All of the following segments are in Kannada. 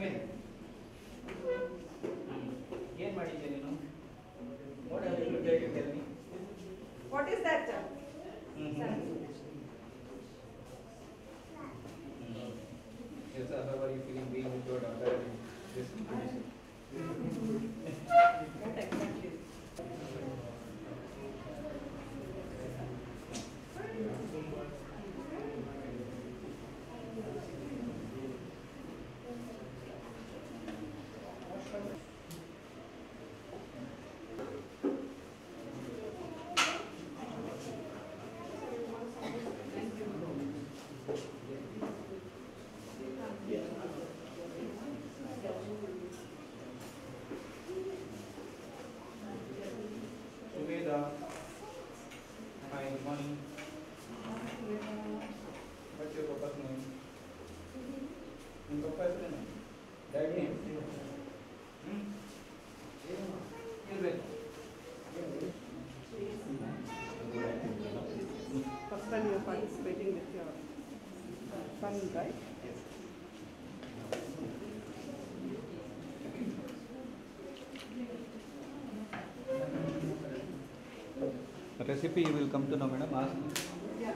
What is that? Yes, sir. How are you feeling being with your daughter in this condition? What exactly? Hi, good morning. What's your papa's name? Your papa's name? Dad name? First time you are participating with your son, right? Yes. Recipe you will come to know, madam. Ask. Yeah.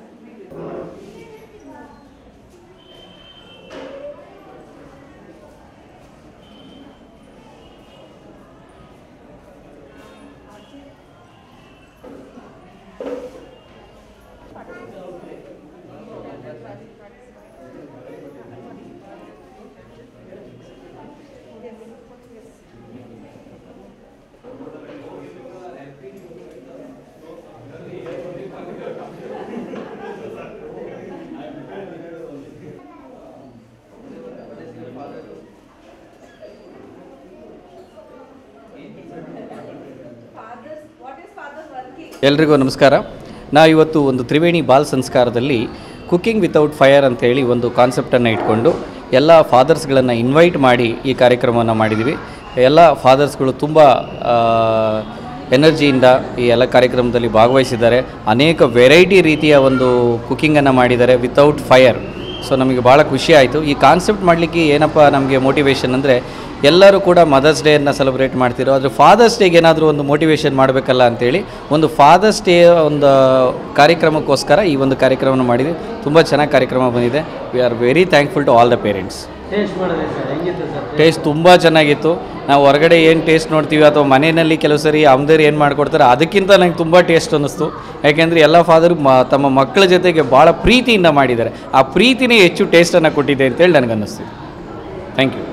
ಎಲ್ರಿಗೂ ನಮಸ್ಕಾರ. ನಾವಿವತ್ತು ಒಂದು ತ್ರಿವೇಣಿ ಬಾಲ್ ಸಂಸ್ಕಾರದಲ್ಲಿ ಕುಕ್ಕಿಂಗ್ ವಿತೌಟ್ ಫೈರ್ ಅಂತೇಳಿ ಒಂದು ಕಾನ್ಸೆಪ್ಟನ್ನು ಇಟ್ಕೊಂಡು ಎಲ್ಲ ಫಾದರ್ಸ್ಗಳನ್ನು ಇನ್ವೈಟ್ ಮಾಡಿ ಈ ಕಾರ್ಯಕ್ರಮವನ್ನು ಮಾಡಿದ್ದೀವಿ. ಎಲ್ಲ ಫಾದರ್ಸ್ಗಳು ತುಂಬ ಎನರ್ಜಿಯಿಂದ ಈ ಎಲ್ಲ ಕಾರ್ಯಕ್ರಮದಲ್ಲಿ ಭಾಗವಹಿಸಿದ್ದಾರೆ. ಅನೇಕ ವೆರೈಟಿ ರೀತಿಯ ಒಂದು ಕುಕ್ಕಿಂಗನ್ನು ಮಾಡಿದ್ದಾರೆ ವಿತೌಟ್ ಫೈರ್. ಸೊ ನಮಗೆ ಭಾಳ ಖುಷಿ ಆಯಿತು. ಈ ಕಾನ್ಸೆಪ್ಟ್ ಮಾಡಲಿಕ್ಕೆ ಏನಪ್ಪ ನಮಗೆ ಮೋಟಿವೇಶನ್ ಅಂದರೆ, ಎಲ್ಲರೂ ಕೂಡ ಮದರ್ಸ್ ಡೇಯನ್ನು ಸೆಲೆಬ್ರೇಟ್ ಮಾಡ್ತಿರೋ, ಆದರೆ ಫಾದರ್ಸ್ ಡೇಗೆ ಏನಾದರೂ ಒಂದು ಮೋಟಿವೇಶನ್ ಮಾಡಬೇಕಲ್ಲ ಅಂಥೇಳಿ ಒಂದು ಫಾದರ್ಸ್ ಡೇ ಒಂದು ಕಾರ್ಯಕ್ರಮಕ್ಕೋಸ್ಕರ ಈ ಒಂದು ಕಾರ್ಯಕ್ರಮವನ್ನು ಮಾಡಿದ್ವಿ. ತುಂಬ ಚೆನ್ನಾಗಿ ಕಾರ್ಯಕ್ರಮ ಬಂದಿದೆ. We are very thankful to all the parents. Taste ತುಂಬ ಚೆನ್ನಾಗಿತ್ತು. ನಾವು ಹೊರಗಡೆ ಏನು ಟೇಸ್ಟ್ ನೋಡ್ತೀವಿ ಅಥವಾ ಮನೆಯಲ್ಲಿ ಕೆಲವು ಸರಿ ಅಮ್ಮದೇರು ಏನು ಮಾಡಿಕೊಡ್ತಾರೆ ಅದಕ್ಕಿಂತ ನಂಗೆ ತುಂಬ ಟೇಸ್ಟ್ ಅನ್ನಿಸ್ತು. ಯಾಕೆಂದರೆ ಎಲ್ಲ ಫಾದರು ತಮ್ಮ ಮಕ್ಕಳ ಜೊತೆಗೆ ಭಾಳ ಪ್ರೀತಿಯಿಂದ ಮಾಡಿದ್ದಾರೆ. ಆ ಪ್ರೀತಿನೇ ಹೆಚ್ಚು ಟೇಸ್ಟನ್ನು ಕೊಟ್ಟಿದೆ ಅಂತೇಳಿ ನನಗನ್ನಿಸ್ತು. Thank you.